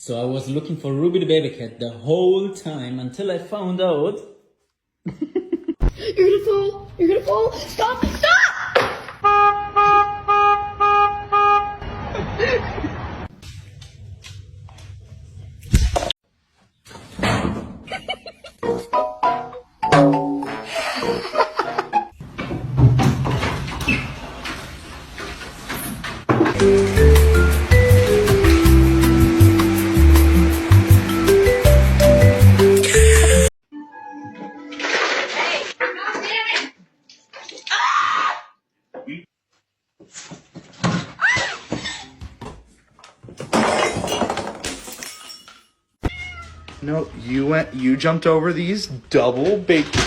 So I was looking for Ruby the baby cat the whole time until I found out. You're gonna fall! You're gonna fall! Stop! Stop! No, you jumped over these double bacon.